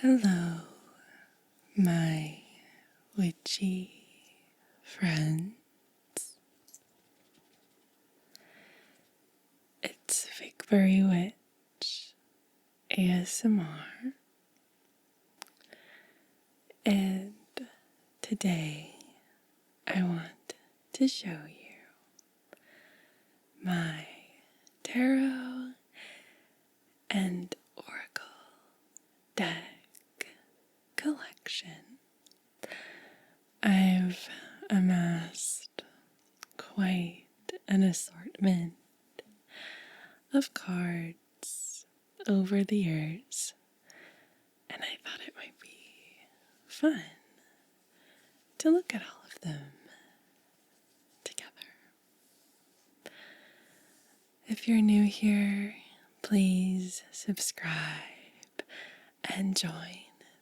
Hello, my witchy friends. It's Victory Witch ASMR, and today I want to show you my tarot and oracle deck collection. I've amassed quite an assortment of cards over the years, and I thought it might be fun to look at all of them together. If you're new here, please subscribe and join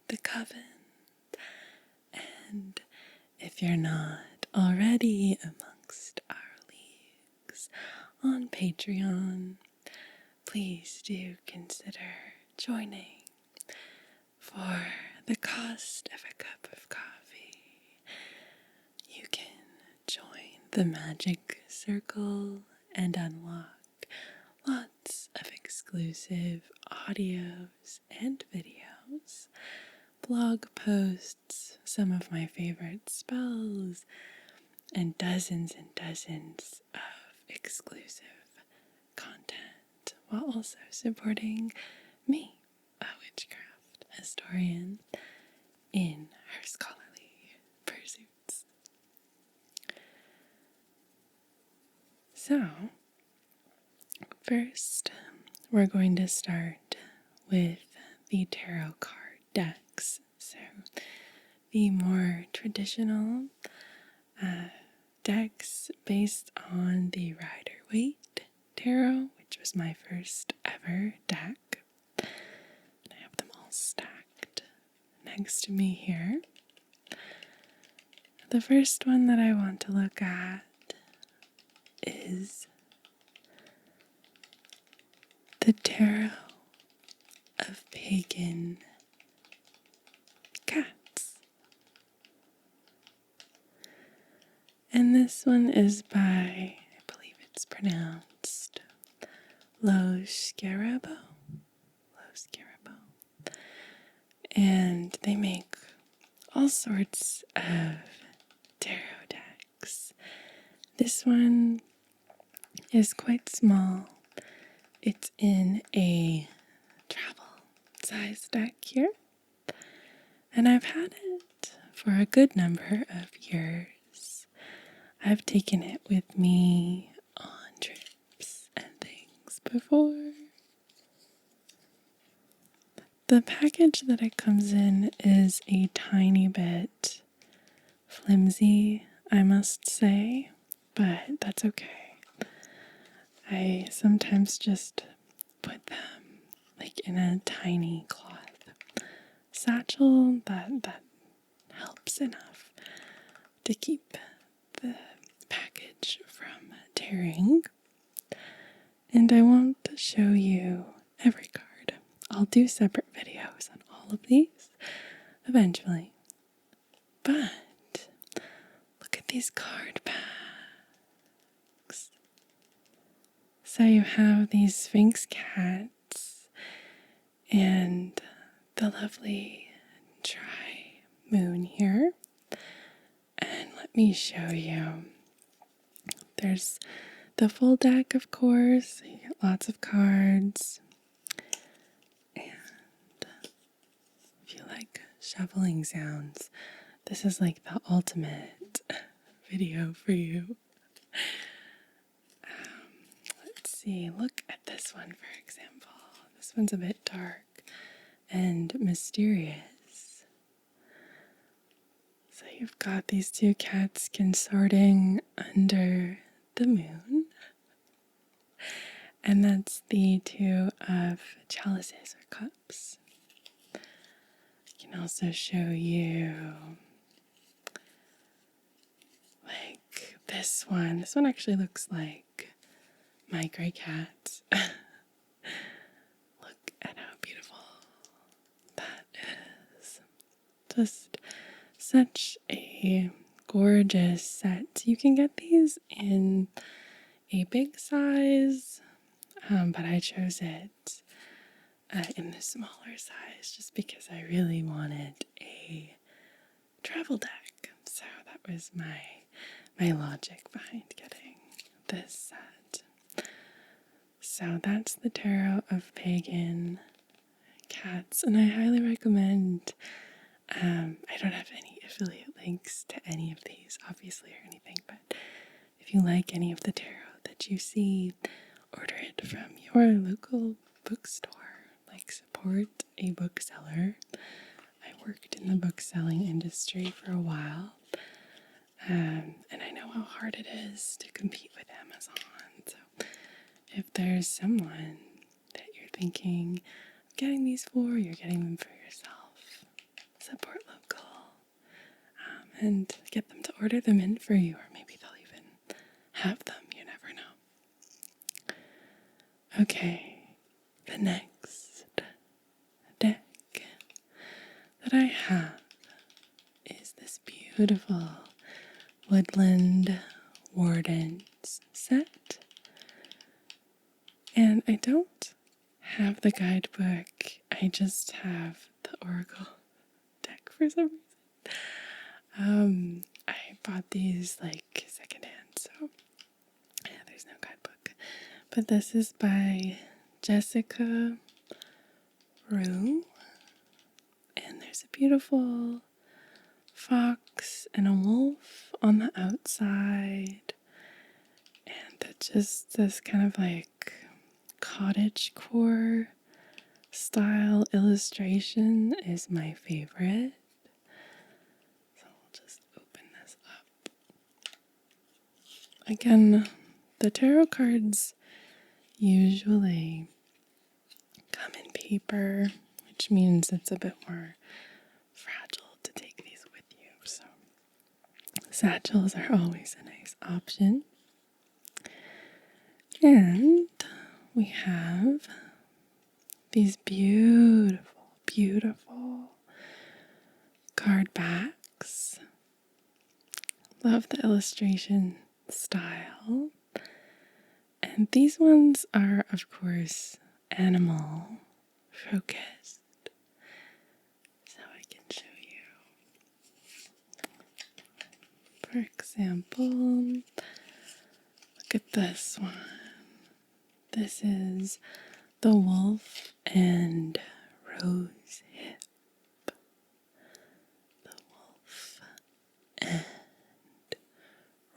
the coven. And if you're not already amongst our leagues on Patreon, please do consider joining. For the cost of a cup of coffee, you can join the magic circle and unlock lots of exclusive audios and videos, blog posts, some of my favorite spells, and dozens of exclusive content, while also supporting me, a witchcraft historian, in her scholarly pursuits. So, first, we're going to start with the tarot card decks. So, the more traditional decks based on the Rider-Waite tarot, which was my first ever deck. And I have them all stacked next to me here. The first one that I want to look at is the Tarot of Pagan Cats. And this one is by, I believe it's pronounced Lo Scarabo. And they make all sorts of tarot decks. This one is quite small. It's in a travel size deck here. And I've had it for a good number of years. I've taken it with me on trips and things before. The package that it comes in is a tiny bit flimsy, I must say, but that's okay. I sometimes just put them like in a tiny cloth satchel that helps enough to keep the package from tearing. And I won't show you every card. I'll do separate videos on all of these eventually. But look at these card packs. So you have these Sphinx cats and the lovely tri-moon here. And let me show you. There's the full deck, of course. You get lots of cards. And if you like shoveling sounds, this is like the ultimate video for you. Let's see. Look at this one, for example. This one's a bit dark and mysterious. So you've got these two cats consorting under the moon. And that's the Two of Chalices or Cups. I can also show you like this one. This one actually looks like my gray cat. Look at how beautiful that is. Just such a gorgeous set. You can get these in a big size, but I chose it in the smaller size just because I really wanted a travel deck. So that was my logic behind getting this set. So that's the Tarot of Pagan Cats, and I highly recommend. I don't have any affiliate links to any of these, obviously, or anything, but if you like any of the tarot that you see, order it from your local bookstore. Like, support a bookseller. I worked in the bookselling industry for a while, and I know how hard it is to compete with Amazon. So if there's someone that you're thinking of getting these for, you're getting them for yourself, support local, and get them to order them in for you, or maybe they'll even have them, you never know. Okay, the next deck that I have is this beautiful Woodland Wardens set. And I don't have the guidebook, I just have the Oracle deck for some reason. I bought these like secondhand, so yeah, there's no guidebook. But this is by Jessica Rue, and there's a beautiful fox and a wolf on the outside, and just this kind of like cottagecore style illustration is my favorite. So we'll just open this up. Again, the tarot cards usually come in paper, which means it's a bit more fragile to take these with you. So satchels are always a nice option. And we have these beautiful, beautiful card backs. Love the illustration style. And these ones are, of course, animal focused. So I can show you. For example, look at this one. This is the wolf and rose hip. The wolf and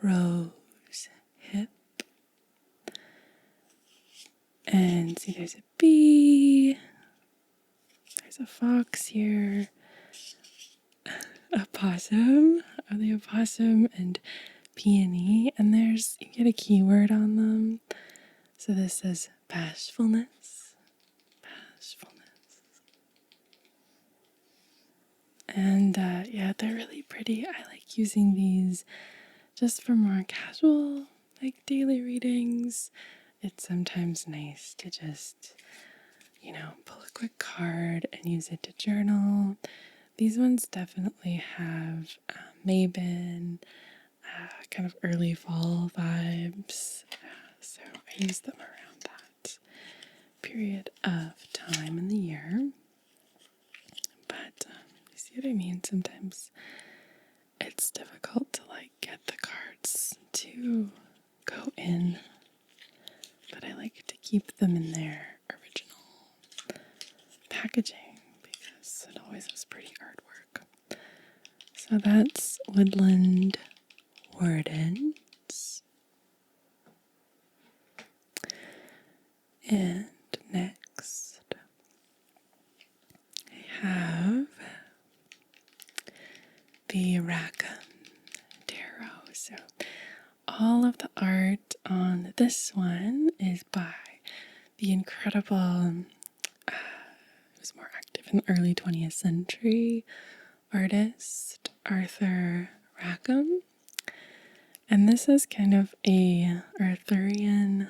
rose hip. And see, there's a bee. There's a fox here. A possum. Are they a possum and peony? And there's, you get a keyword on them. So this says bashfulness. Bashfulness. And yeah, they're really pretty. I like using these just for more casual, like daily readings. It's sometimes nice to just, pull a quick card and use it to journal. These ones definitely have Maven, kind of early fall vibes. So I use them around that period of time in the year. But you see what I mean? Sometimes it's difficult to get the cards to go in, but I like to keep them in their original packaging because it always has pretty artwork. So that's Woodland Wardens. And next, I have the Rackham Tarot. So all of the art on this one is by the incredible, he was more active in the early 20th century, artist Arthur Rackham. And this is kind of a Arthurian,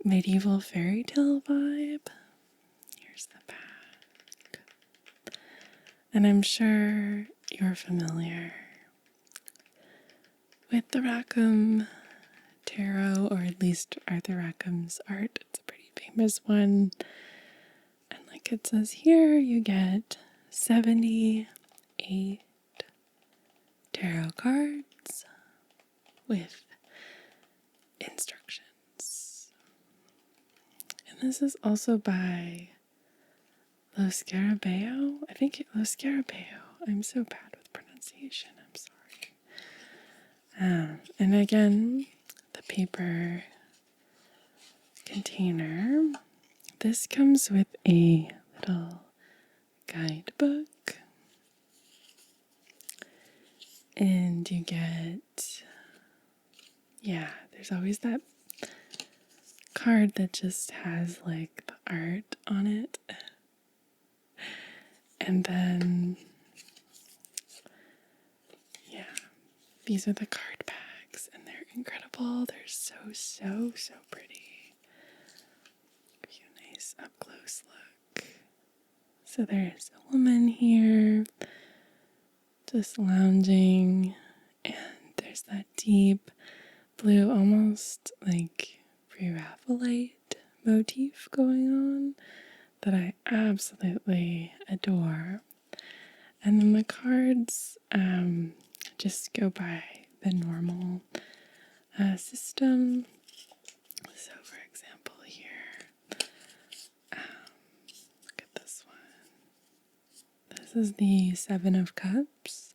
medieval fairy tale vibe. Here's the back. And I'm sure you're familiar with the Rackham tarot, or at least Arthur Rackham's art. It's a pretty famous one. And like it says here, you get 78 tarot cards with instructions. And this is also by Lo Scarabeo. I think Lo Scarabeo. I'm so bad with pronunciation. I'm sorry. And again, the paper container. This comes with a little guidebook. And you get, there's always that card that just has like the art on it. And then, these are the card packs, and they're incredible. They're so pretty. Give you a nice up close look. So there's a woman here, just lounging, and there's that deep blue, almost like pre-Raphaelite motif going on that I absolutely adore. And then the cards just go by the normal system. So for example here, look at this one. This is the Seven of Cups.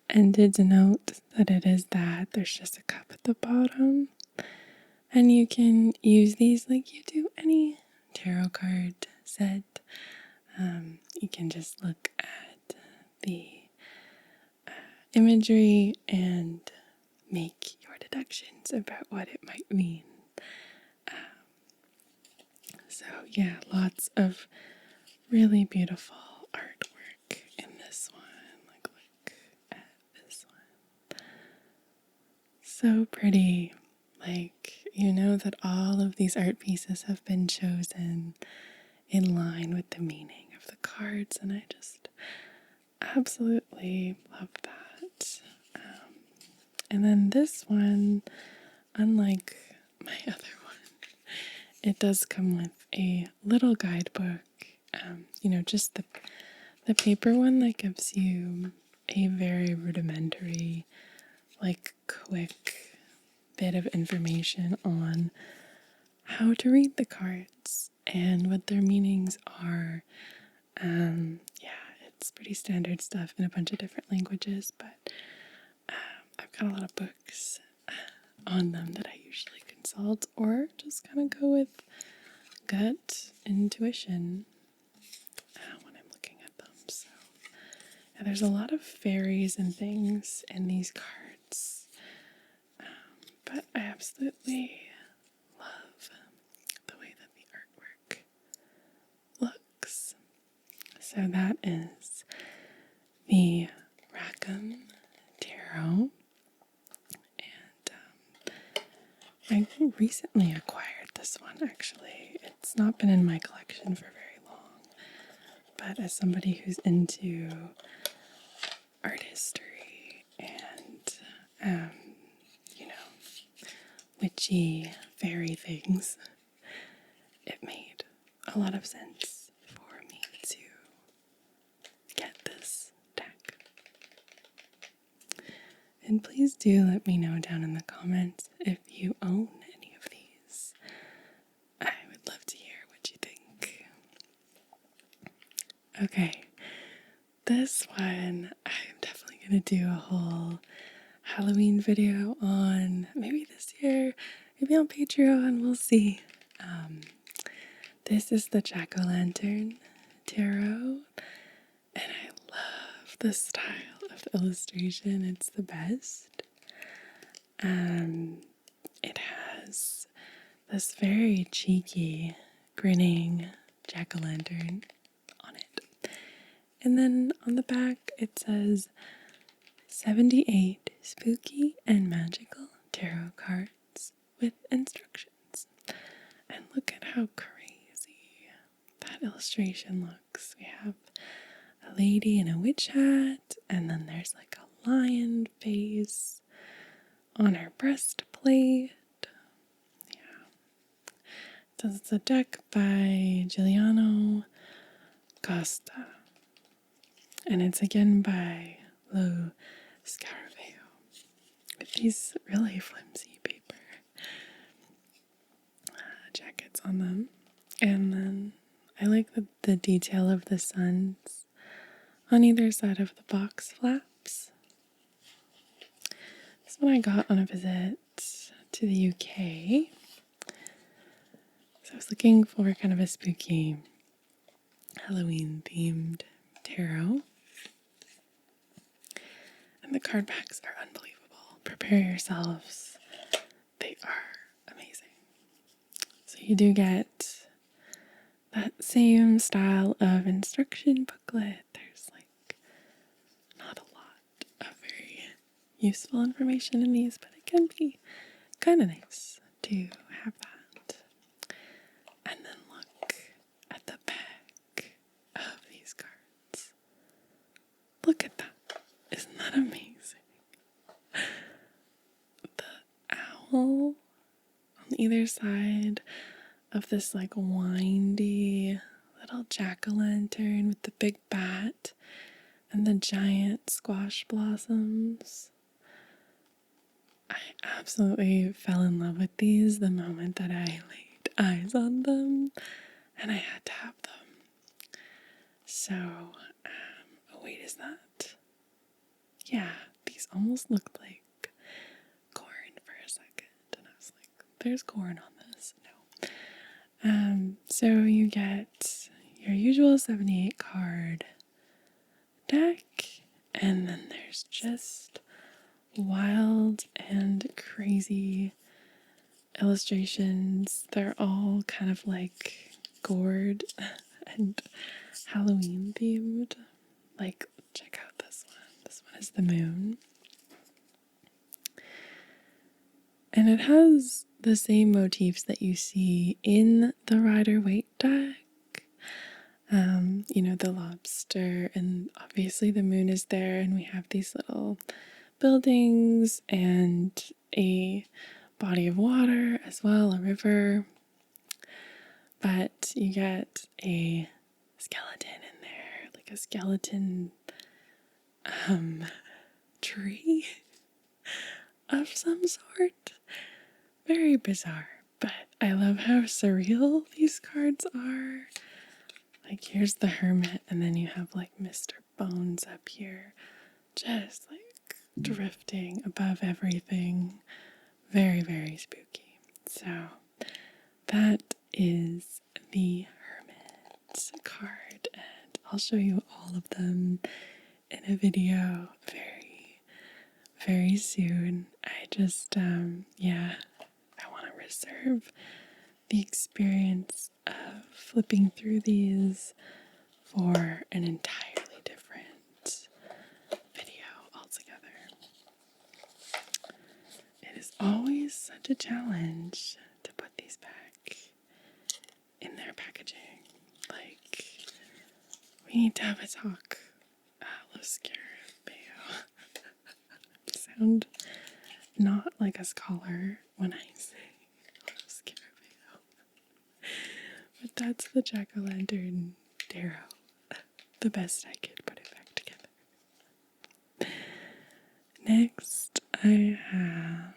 And to denote that it is that, there's just a cup at the bottom. And you can use these like you do any tarot card set. You can just look at the imagery and make your deductions about what it might mean. Lots of really beautiful artwork in this one. Like, look at this one. So pretty. Like, you know that all of these art pieces have been chosen in line with the meaning of the cards, and I just absolutely love that. And then this one, unlike my other one, it does come with a little guidebook, just the paper one that gives you a very rudimentary, like quick bit of information on how to read the cards and what their meanings are. It's pretty standard stuff in a bunch of different languages, but I've got a lot of books on them that I usually consult or just kind of go with gut intuition when I'm looking at them. So there's a lot of fairies and things in these cards, but I absolutely love the way that the artwork looks. So that is the Rackham Tarot. I recently acquired this one, actually. It's not been in my collection for very long, but as somebody who's into art history and, witchy fairy things, it made a lot of sense for me to get this deck. And please do let me know down in the comments if you own any of these. I would love to hear what you think. Okay, this one I'm definitely going to do a whole Halloween video on, maybe this year, maybe on Patreon, we'll see. This is the Jack-o'-lantern tarot, and I love the style of the illustration. It's the best. It has this very cheeky, grinning jack-o'-lantern on it. And then on the back it says 78 spooky and magical tarot cards with instructions. And look at how crazy that illustration looks. We have a lady in a witch hat, and then there's like a lion face on her breastplate. Yeah. So it's a deck by Giuliano Costa. And it's again by Lo Scaraveo with these really flimsy paper jackets on them. And then I like the detail of the suns on either side of the box flaps. This one I got on a visit to the UK. So I was looking for kind of a spooky Halloween themed tarot. And the card backs are unbelievable. Prepare yourselves. They are amazing. So you do get that same style of instruction booklet. There's like not a lot of very useful information in these, but it can be kind of nice to have that. And then look at the back of these cards. Look at that. Isn't that amazing? The owl on either side of this like windy little jack-o'-lantern with the big bat and the giant squash blossoms. I absolutely fell in love with these the moment that I laid eyes on them, and I had to have them. So, wait, is that? Yeah, these almost looked like corn for a second, and I was like, there's corn on this. No. So you get your usual 78 card deck, and then there's just wild and crazy illustrations. They're all kind of like gourd and Halloween themed. Like, check out this one. This one is the moon. And it has the same motifs that you see in the Rider-Waite deck. You know, the lobster, and obviously the moon is there, and we have these little buildings and a body of water as well, a river. But you get a skeleton in there, like a skeleton tree of some sort. Very bizarre, but I love how surreal these cards are. Like, here's the hermit, and then you have like Mr. Bones up here, just like drifting above everything. Very, very spooky. So that is the hermit card, and I'll show you all of them in a video very, very soon. I just, I want to reserve the experience of flipping through these for an entirely different video altogether. It is always such a challenge to put these back in their packaging. Like, we need to have a talk. Los Scarabeo. Sound not like a scholar when I say Los Scarabeo. But that's the jack-o'-lantern tarot. The best I could put it back together. Next, I have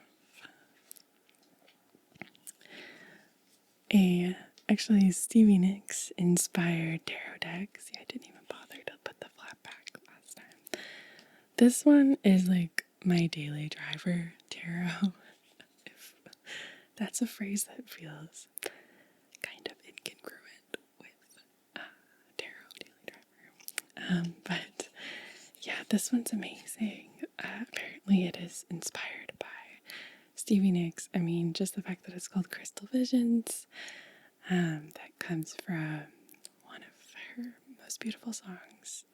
actually Stevie Nicks inspired tarot deck. See, I didn't even bother to put the flap back last time. This one is like my daily driver tarot. If that's a phrase that feels kind of incongruent with tarot daily driver. But yeah, this one's amazing. Apparently it is inspired by Stevie Nicks. I mean, just the fact that it's called Crystal Visions, that comes from one of her most beautiful songs,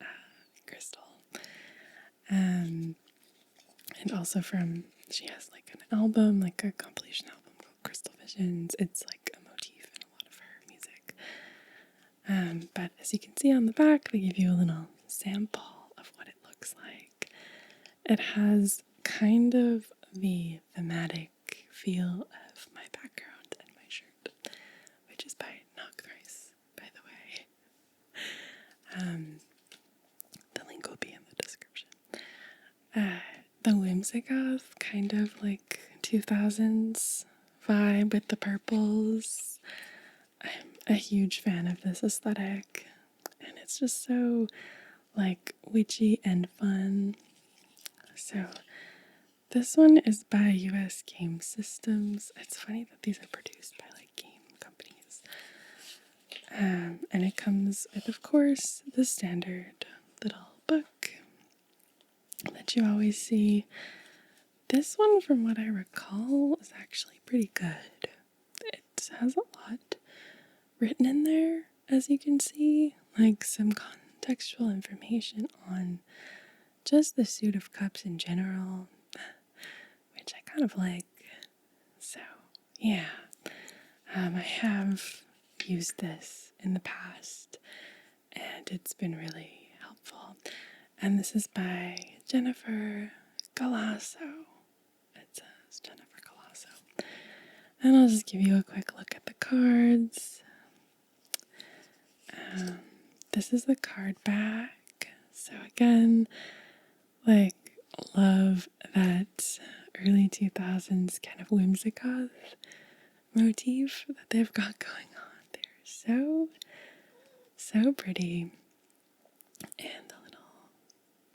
Crystal. And also from, she has like an album, like a compilation album called Crystal Visions. It's like a motif in a lot of her music. But as you can see on the back, they give you a little sample of what it looks like. It has kind of the thematic feel of my background and my shirt, which is by Knock Thrice, by the way. The link will be in the description. The Whimsigoth, kind of like 2000s vibe with the purples. I'm a huge fan of this aesthetic, and it's just so like witchy and fun. So this one is by US Game Systems. It's funny that these are produced by like game companies. And it comes with, of course, the standard little book that you always see. This one, from what I recall, is actually pretty good. It has a lot written in there, as you can see, like some contextual information on just the suit of cups in general, which I kind of like. So, yeah, I have used this in the past, and it's been really helpful. And this is by Jennifer Galasso. It says Jennifer Galasso. And I'll just give you a quick look at the cards. This is the card back. So again, like, love that early 2000s kind of whimsical motif that they've got going on. They're so pretty. And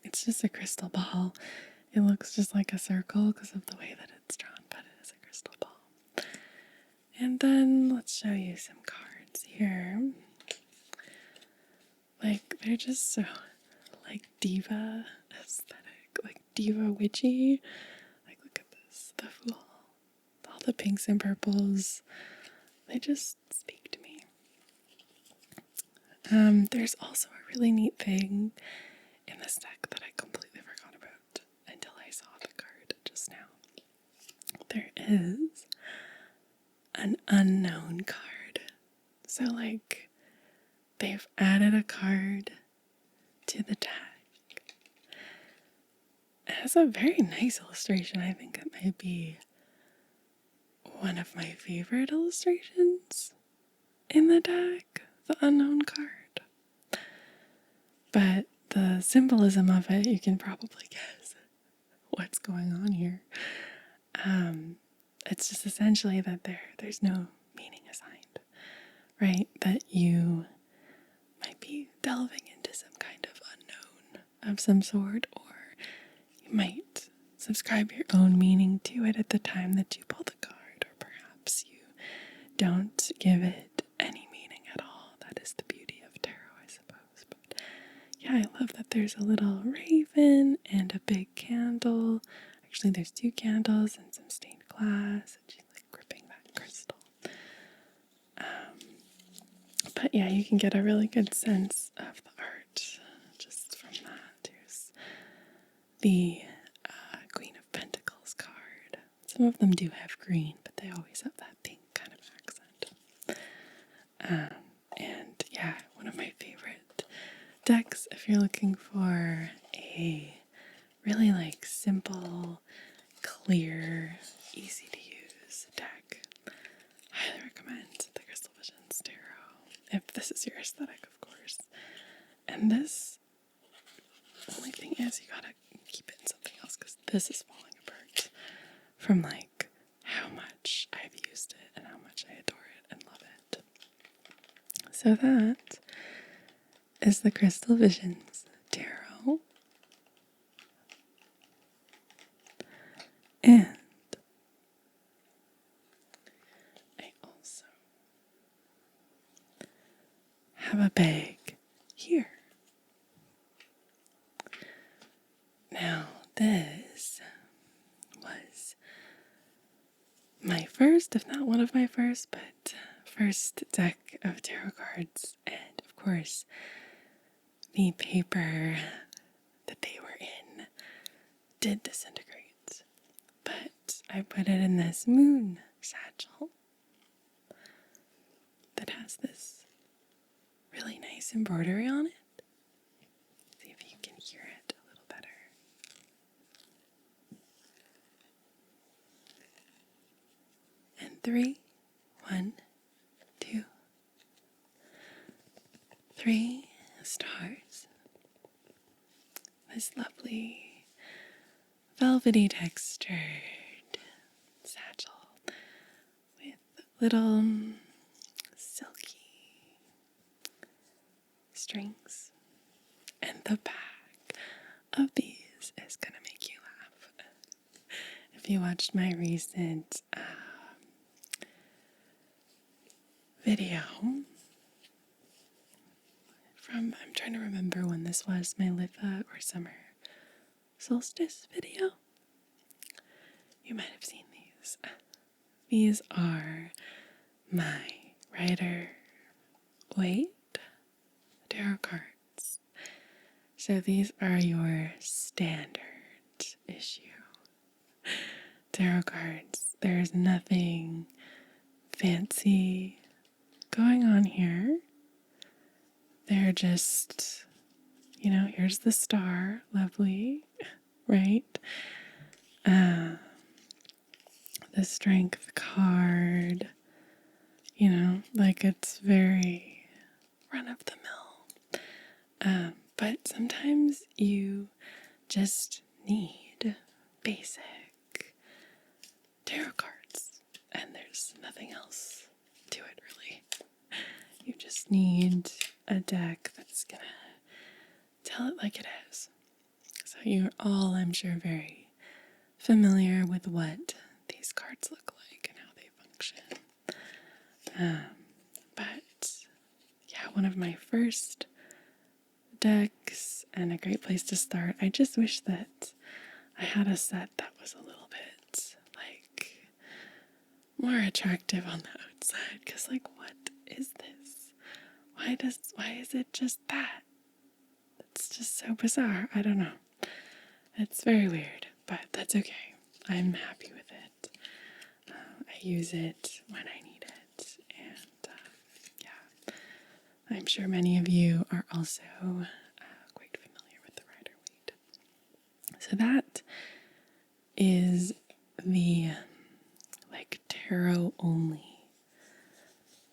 it's just a crystal ball. It looks just like a circle because of the way that it's drawn, but it is a crystal ball. And then let's show you some cards here. Like, they're just so, like, diva aesthetic, like diva witchy. Like, look at this, the Fool, all the pinks and purples. They just speak to me. There's also a really neat thing in this deck that I completely forgot about until I saw the card just now. There is an unknown card. So, like, they've added a card to the deck. It has a very nice illustration. I think it might be one of my favorite illustrations in the deck, the unknown card. But the symbolism of it, you can probably guess what's going on here. It's just essentially that there's no meaning assigned, right? That you might be delving into some kind of unknown of some sort, or you might subscribe your own meaning to it at the time that you pull the card, or perhaps you don't give it any meaning at all. That is the beauty of tarot, I suppose. But yeah, I love that there's a little raven and a big candle. Actually, there's 2 candles and some stained glass, and she's like gripping that crystal. But yeah, you can get a really good sense of the art just from that. Here's the Queen of Pentacles card. Some of them do have green, but they always have that pink kind of accent. And yeah, one of my favorite decks if you're looking for a really like simple, clear, easy to use deck. Highly recommend the Crystal Visions Tarot, if this is your aesthetic, of course. And this, only thing is, you gotta keep it in something else because this is falling apart from like how much I've used it and how much I adore it and love it. So that is the Crystal Visions Tarot. And I also have a bag here. Now, this was my first, if not one of my first, but first deck of tarot cards. And of course, the paper that they were in did disintegrate. But I put it in this moon satchel that has this really nice embroidery on it. See if 3. 1, 2, 3 stars. This lovely velvety textured satchel with little silky strings. And the back of these is going to make you laugh. If you watched my recent video from, I'm trying to remember when this was, my Litha or summer solstice video, you might have seen these. These are my Rider Waite tarot cards. So these are your standard issue tarot cards. There's nothing fancy going on here. They're just, here's the star, lovely, right? The strength card, it's very run of the mill. But sometimes you just need basic tarot cards, and there's nothing else to it really. You just need a deck that's gonna tell it like it is. So you're all, I'm sure, very familiar with what these cards look like and how they function. But yeah, one of my first decks and a great place to start. I just wish that I had a set that was a little bit more attractive on the outside, because what is this? Why is it just that? It's just so bizarre. I don't know. It's very weird, but that's okay. I'm happy with it. I use it when I need it, and yeah, I'm sure many of you are also quite familiar with the Rider Waite. So that is the tarot only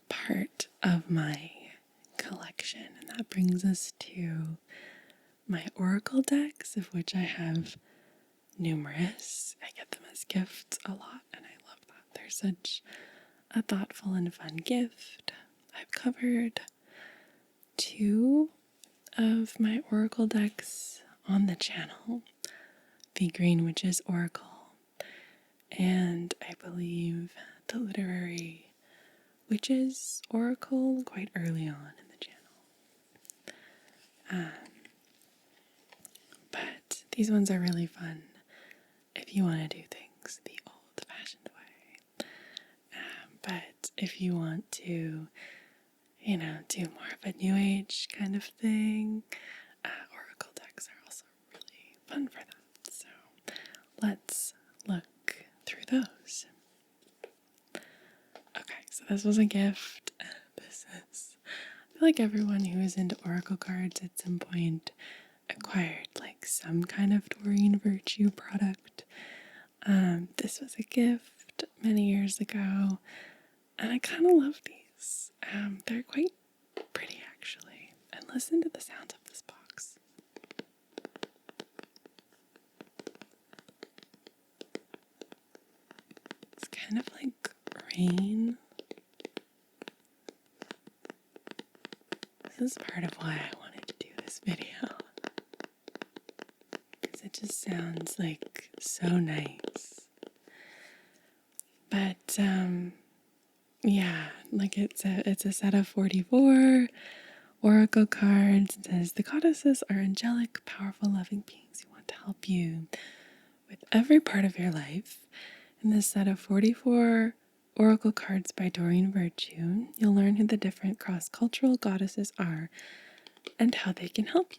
part of my collection, and that brings us to my oracle decks, of which I have numerous. I get them as gifts a lot, and I love that. They're such a thoughtful and fun gift. I've covered 2 of my oracle decks on the channel, the Green Witches Oracle, and I believe the Literary Witches Oracle quite early on in the channel. But these ones are really fun if you want to do things the old-fashioned way. But if you want to, do more of a new age kind of thing, oracle decks are also really fun for that. So let's look through those. Okay, so this was a gift. I feel like everyone who is into oracle cards at some point acquired some kind of Doreen Virtue product. This was a gift many years ago, and I kind of love these. They're quite pretty, actually. And listen to the sound of this box. It's kind of like rain. This is part of why I wanted to do this video. Because it just sounds so nice. But, yeah, it's a set of 44 oracle cards. It says, the goddesses are angelic, powerful, loving beings who want to help you with every part of your life. In this set of 44 oracle cards by Doreen Virtue, you'll learn who the different cross-cultural goddesses are and how they can help you.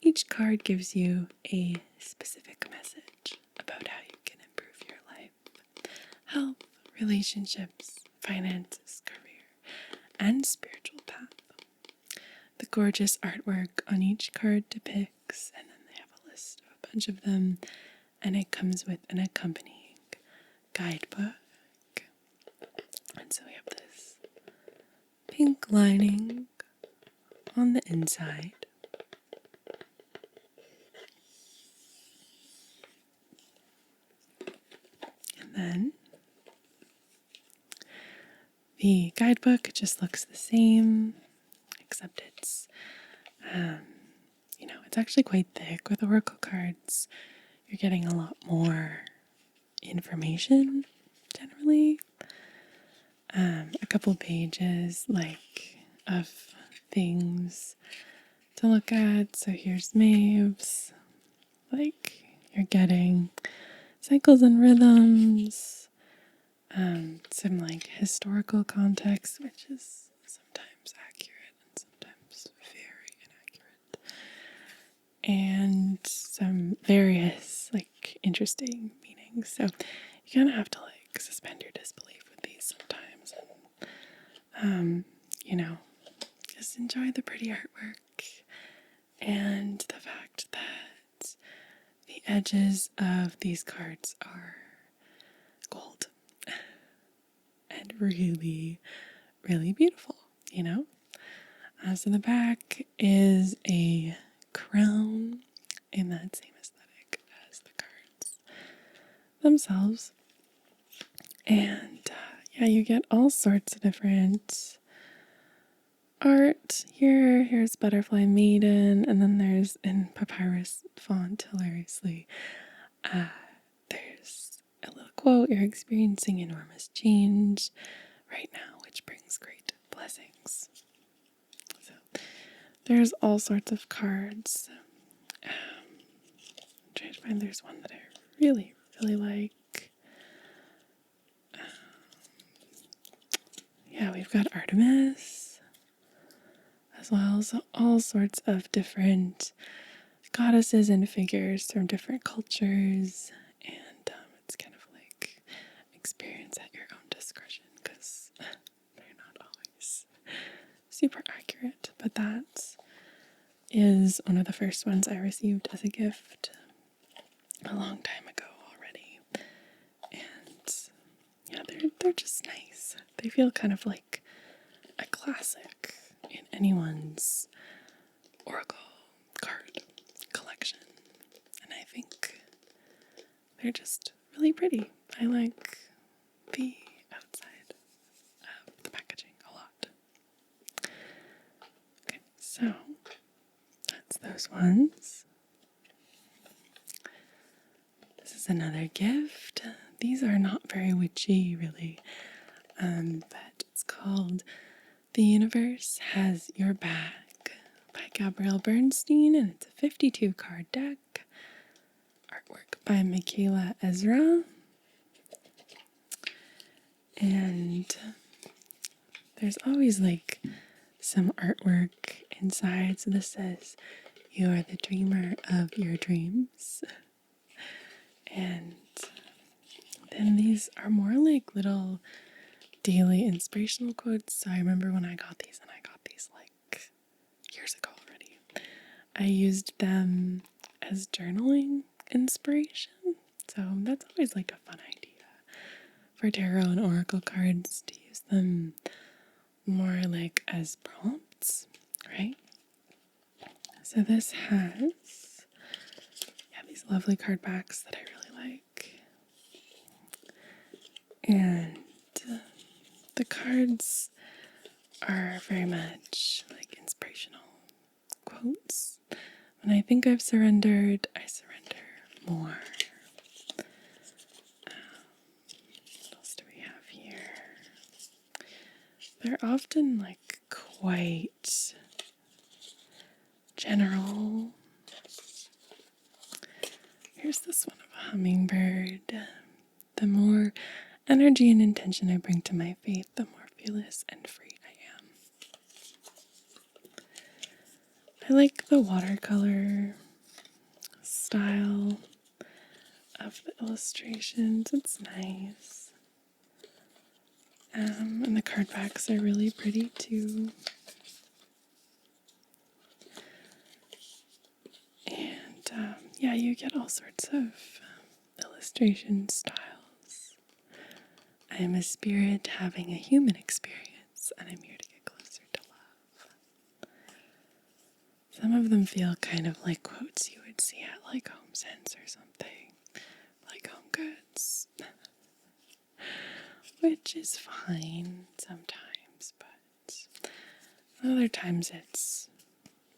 Each card gives you a specific message about how you can improve your life, health, relationships, finances, career, and spiritual path. The gorgeous artwork on each card depicts, and then they have a list of a bunch of them, and it comes with an accompanying guidebook And so we have this pink lining on the inside. And then the guidebook just looks the same, except it's, it's actually quite thick with oracle cards. You're getting a lot more information generally. A couple pages of things to look at. So here's Maeve's. You're getting cycles and rhythms, some historical context, which is sometimes accurate and sometimes very inaccurate, and some various interesting meanings. So you kind of have to suspend your disbelief with these sometimes, and just enjoy the pretty artwork and the fact that the edges of these cards are gold and really, really beautiful, So the back is a crown in that same aesthetic as the cards themselves. And you get all sorts of different art here. Here's Butterfly Maiden, and then there's in papyrus font, hilariously, there's a little quote: "You're experiencing enormous change right now, which brings great blessings." So there's all sorts of cards. I'm trying to find, there's one that I really, really like. We've got Artemis as well, so all sorts of different goddesses and figures from different cultures, and it's kind of experience at your own discretion, because they're not always super accurate, but that is one of the first ones I received as a gift a long time ago already, and they're just nice. They feel kind of like a classic in anyone's oracle card collection, and I think they're just really pretty. I like the outside of the packaging a lot. Okay, so that's those ones. This is another gift. These are not very witchy, really, but it's called "The Universe Has Your Back" by Gabrielle Bernstein, and it's a 52 card deck. Artwork by Michaela Ezra. And there's always some artwork inside. So this says, "You are the dreamer of your dreams." And then these are more little daily inspirational quotes. So I remember when I got these, and I got these years ago already. I used them as journaling inspiration. So that's always a fun idea for tarot and oracle cards, to use them more as prompts, right? So this has these lovely card backs that I really like. And the cards are very much inspirational quotes. When I think I've surrendered, I surrender more. What else do we have here? They're often quite general. Here's this one of a hummingbird. "The more energy and intention I bring to my faith, the more fearless and free I am." I like the watercolor style of the illustrations. It's nice. And the card backs are really pretty too. And you get all sorts of illustration styles I am a spirit having a human experience, and I'm here to get closer to love. Some of them feel kind of like quotes you would see at like Home Sense or something, like Home Goods, which is fine sometimes, but other times it's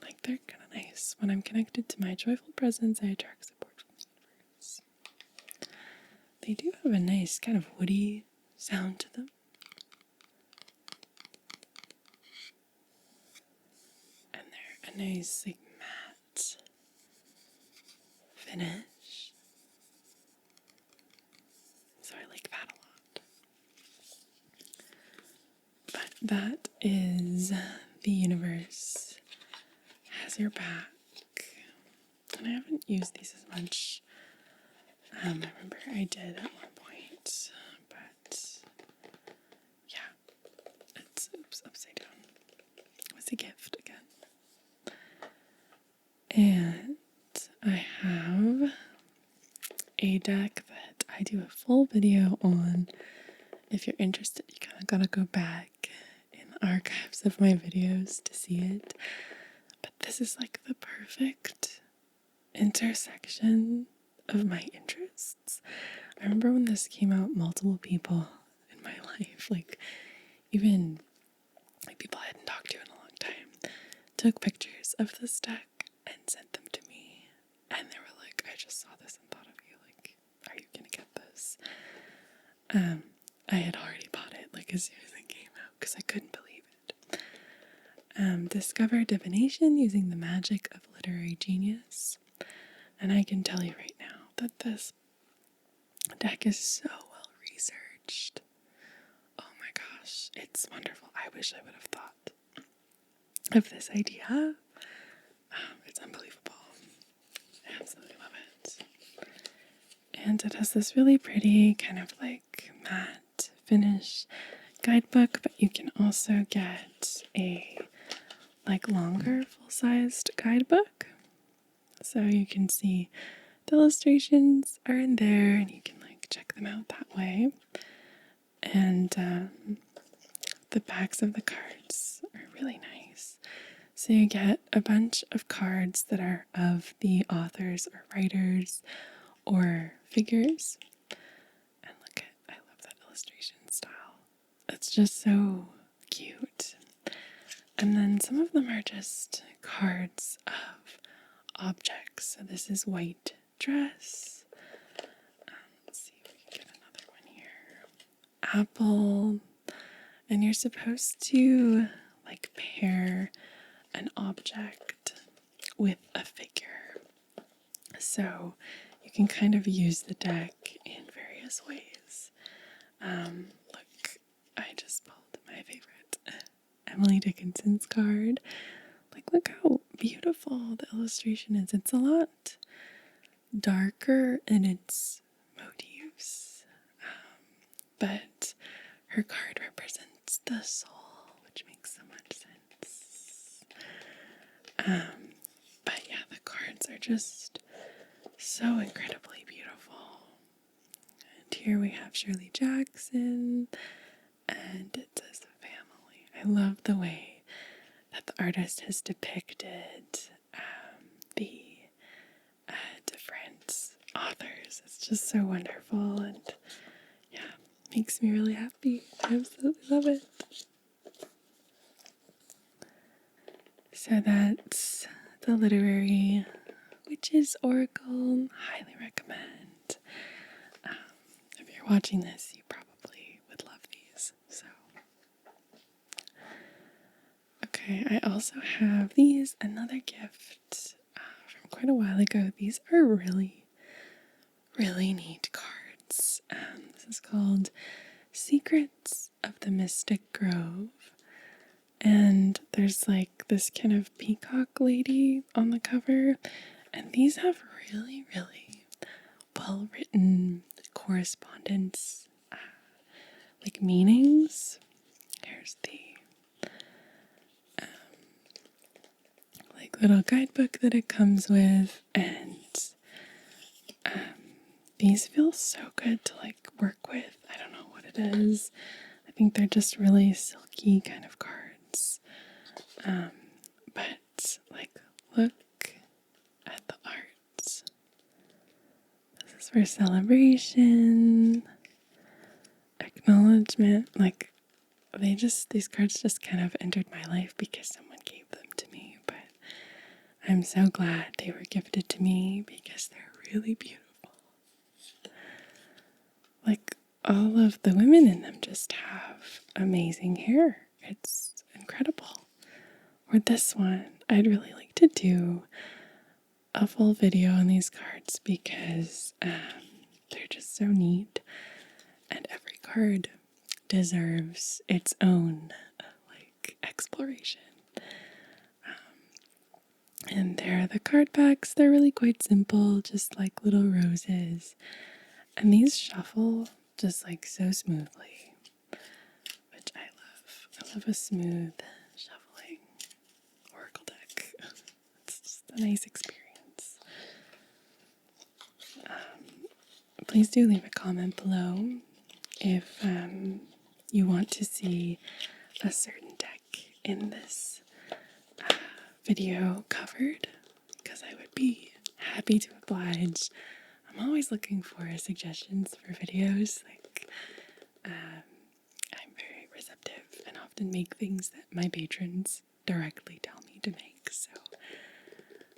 like they're kind of nice. When I'm connected to my joyful presence, I attract support from the universe. They do have a nice kind of woody sound to them. And they're a nice like matte finish. So I like that a lot. But that is the universe has your back. And I haven't used these as much. I remember I did at one point, but yeah, it's upside down. It was a gift again. And I have a deck that I do a full video on. If you're interested, you kind of gotta go back in the archives of my videos to see it. But this is like the perfect intersection of my interests. I remember when this came out, multiple people in my life, like even like people I hadn't talked to in a long time, took pictures of this deck and sent them to me. And they were like, I just saw this and thought of you. Like, are you gonna get this? I had already bought it like as soon as it came out because I couldn't believe it. Discover divination using the magic of literary genius. And I can tell you right now that this deck is so well researched. Oh my gosh, it's wonderful. I wish I would have thought of this idea. It's unbelievable. I absolutely love it. And it has this really pretty kind of like matte finish guidebook, but you can also get a like longer full-sized guidebook. So you can see the illustrations are in there and you can like check them out that way. And the backs of the cards are really nice. So you get a bunch of cards that are of the authors or writers or figures. And look at, I love that illustration style. It's just so cute. And then some of them are just cards of objects. So this is white dress. Let's see if we can get another one here. Apple. And you're supposed to like pair an object with a figure. So you can kind of use the deck in various ways. Look, I just pulled my favorite Emily Dickinson's card. Like, look how beautiful the illustration is. It's a lot darker in its motifs, but her card represents the soul, which makes so much sense. But yeah, the cards are just so incredibly beautiful. And here we have Shirley Jackson, and it says family. I love the way that the artist has depicted the different authors. It's just so wonderful, and yeah, makes me really happy. I absolutely love it. So that's the Literary Witches Oracle. Highly recommend. If you're watching this, you probably would love these. So, okay, I also have these. Another gift from quite a while ago. These are really, really neat cards. This is called Secrets of the Mystic Grove. And there's like this kind of peacock lady on the cover. And these have really, really well written correspondence, like meanings. Here's the like little guidebook that it comes with. And these feel so good to like work with. I don't know what it because I think they're just really silky kind of cards. But like, look at the art. This is for celebration, acknowledgement. Like, these cards just kind of entered my life because someone gave them to me. But I'm so glad they were gifted to me because they're really beautiful. Like, all of the women in them just have amazing hair. It's incredible. Or this one, I'd really like to do a full video on these cards because they're just so neat, and every card deserves its own like exploration. And there are the card backs. They're really quite simple, just like little roses. And these shuffle just like so smoothly, which I love. I love a smooth shuffling oracle deck. It's just a nice experience. Please do leave a comment below if you want to see a certain deck in this video covered, because I would be happy to oblige. I'm always looking for suggestions for videos. Like, I'm very receptive and often make things that my patrons directly tell me to make. So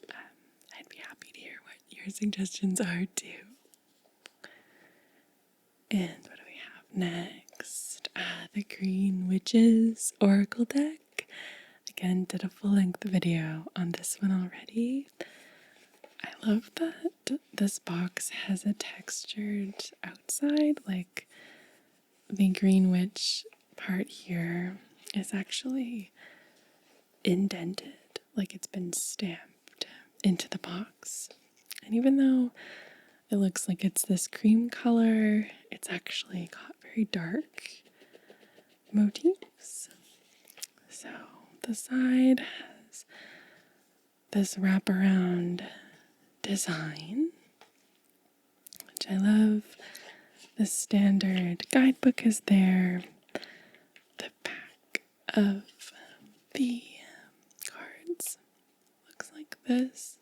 I'd be happy to hear what your suggestions are too. And what do we have next? The Green Witches Oracle deck. Again, did a full-length video on this one already. I love that this box has a textured outside. Like, the Green Witch part here is actually indented, like it's been stamped into the box. And even though it looks like it's this cream color, it's actually got very dark motifs. So the side has this wraparound design, which I love. The standard guidebook is there. The back of the cards looks like this,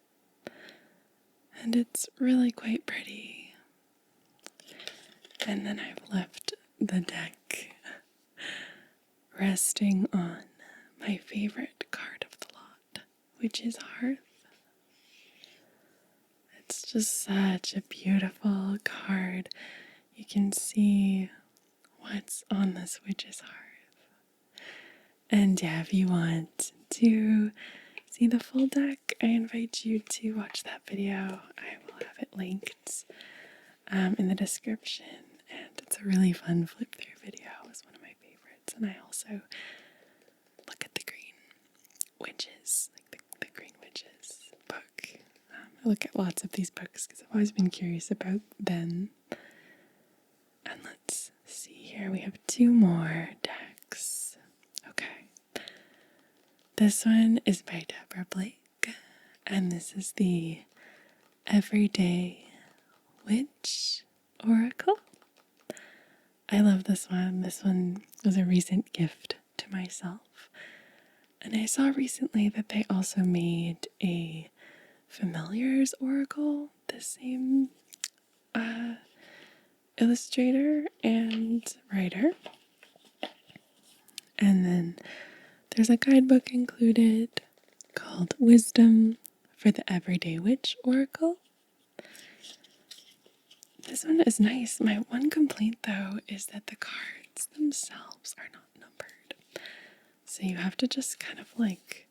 and it's really quite pretty. And then I've left the deck resting on my favorite card of the lot, which is Hearth. It's just such a beautiful card. You can see what's on this witch's hearth. And yeah, if you want to see the full deck, I invite you to watch that video. I will have it linked in the description. And it's a really fun flip through video. It's one of my favorites. And I also look at the Green Witches, like the Green Witches book. I look at lots of these books because I've always been curious about them. And let's see here, we have two more decks. Okay. This one is by Deborah Blake, and this is the Everyday Witch Oracle. I love this one. This one was a recent gift to myself. And I saw recently that they also made a Familiars Oracle, the same illustrator and writer. And then there's a guidebook included called Wisdom for the Everyday Witch Oracle. This one is nice. My one complaint, though, is that the cards themselves are not numbered. So you have to just kind of like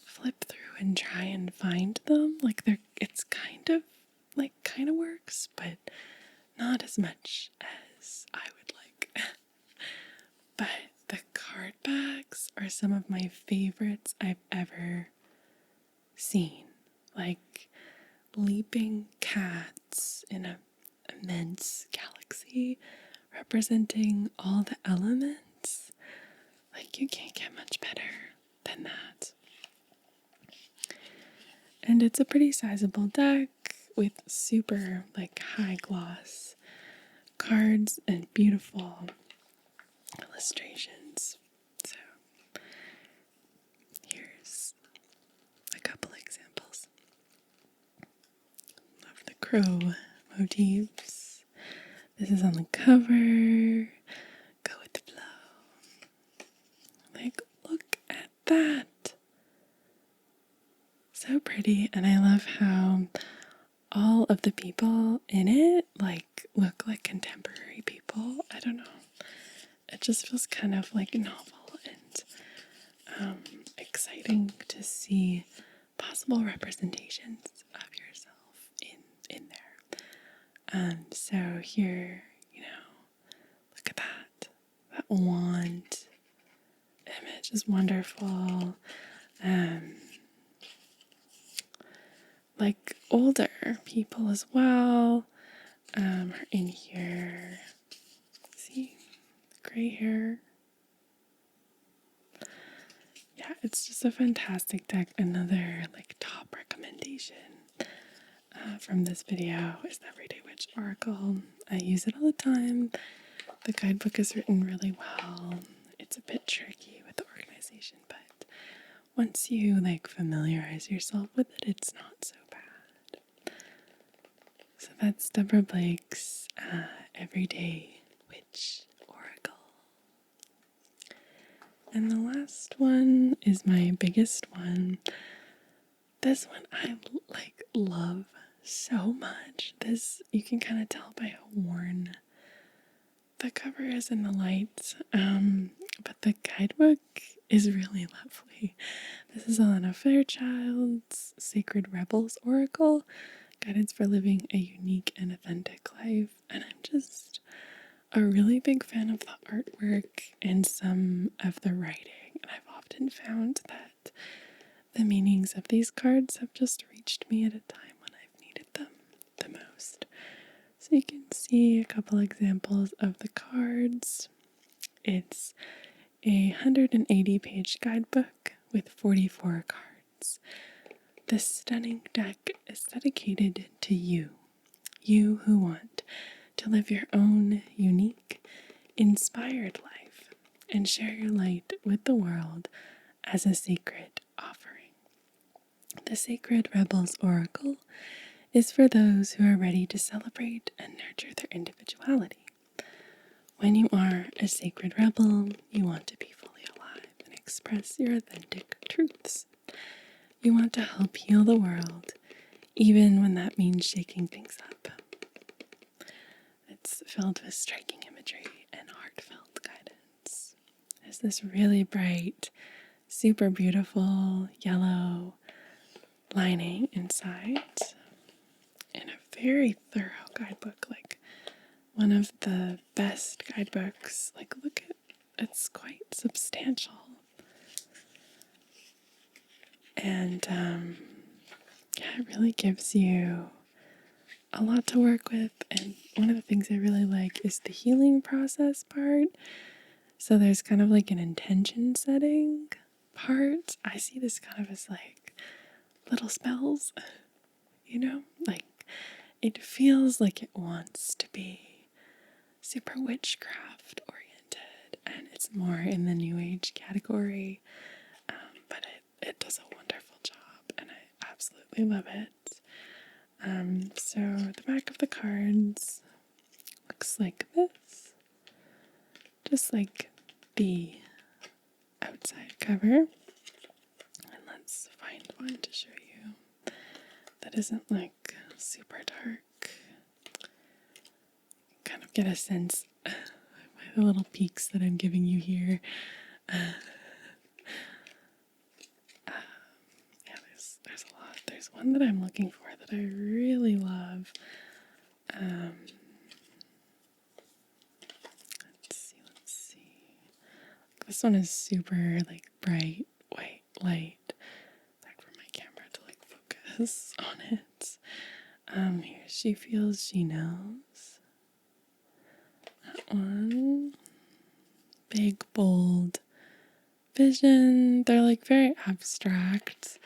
flip through and try and find them. Like, it's kind of works, but not as much as I would like. But the card backs are some of my favorites I've ever seen. Like leaping cats in an immense galaxy representing all the elements. Like, you can't get much better than that. And it's a pretty sizable deck with super high gloss cards and beautiful illustrations. So here's a couple examples of the crow motifs. This is on the cover. Go with the flow. Like, look at that. So pretty. And I love how all of the people in it look like contemporary people. I don't know. It just feels kind of like novel and exciting to see possible representations of yourself in there. And so here, look at that. That wand image is wonderful. Like older people as well are in here. See, gray hair. Yeah, it's just a fantastic deck. Another top recommendation from this video is the Everyday Witch Oracle. I use it all the time. The guidebook is written really well. It's a bit tricky with the organization, but once you familiarize yourself with it, it's not so bad. So that's Deborah Blake's Everyday Witch Oracle. And the last one is my biggest one. This one I love so much. This, you can kind of tell by how worn the cover is in the lights. But the guidebook is really lovely. This is Alana Fairchild's Sacred Rebels Oracle, Guidance for Living a Unique and Authentic Life. And I'm just a really big fan of the artwork and some of the writing. And I've often found that the meanings of these cards have just reached me at a time when I've needed them the most. So you can see a couple examples of the cards. It's a 180-page guidebook with 44 cards. This stunning deck is dedicated to you who want to live your own unique, inspired life and share your light with the world as a sacred offering. The Sacred Rebels Oracle is for those who are ready to celebrate and nurture their individuality. When you are a sacred rebel, you want to be fully alive and express your authentic truths. You want to help heal the world, even when that means shaking things up. It's filled with striking imagery and heartfelt guidance. There's this really bright, super beautiful yellow lining inside, and a very thorough guidebook, one of the best guidebooks. Look at, it's quite substantial. And it really gives you a lot to work with. And one of the things I really like is the healing process part. So there's kind of an intention setting part. I see this kind of as little spells, it feels like it wants to be super witchcraft oriented, and it's more in the new age category, but it does a wonderful job, and I absolutely love it. So the back of the cards looks like this, just like the outside cover. And let's find one to show you that isn't super dark. Kind of get a sense by the little peeks that I'm giving you here. There's a lot. There's one that I'm looking for that I really love. Let's see. This one is super bright white light. Back for my camera to focus on it. Here, she feels, she knows. That one. Big, bold vision. They're very abstract,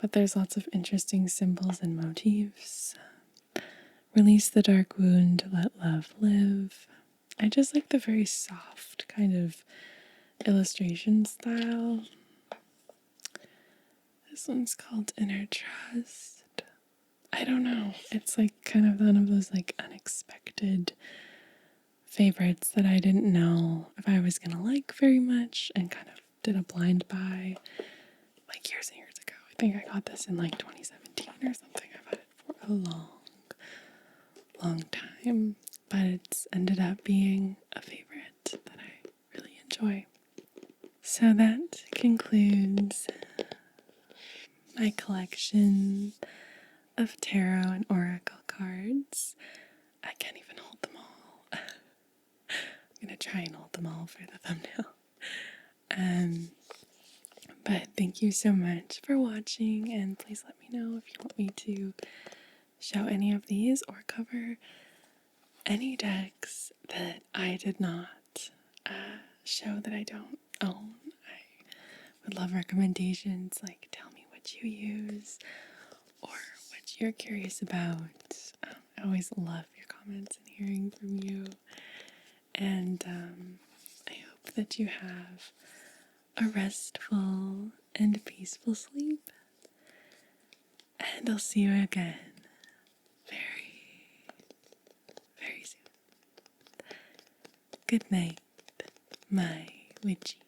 but there's lots of interesting symbols and motifs. Release the dark wound, let love live. I just like the very soft kind of illustration style. This one's called Inner Trust. I don't know. It's like kind of one of those like unexpected favorites that I didn't know if I was gonna like very much and kind of did a blind buy like years and years ago. I think I got this in like 2017 or something. I've had it for a long time, but it's ended up being a favorite that I really enjoy. So that concludes my collection of tarot and oracle cards. I can't even hold them all. I'm going to try and hold them all for the thumbnail. But thank you so much for watching, and please let me know if you want me to show any of these or cover any decks that I did not show that I don't own. I would love recommendations, like tell me what you use or what you're curious about. I always love your comments and hearing from you. And I hope that you have a restful and peaceful sleep. And I'll see you again very, very soon. Good night, my witchy.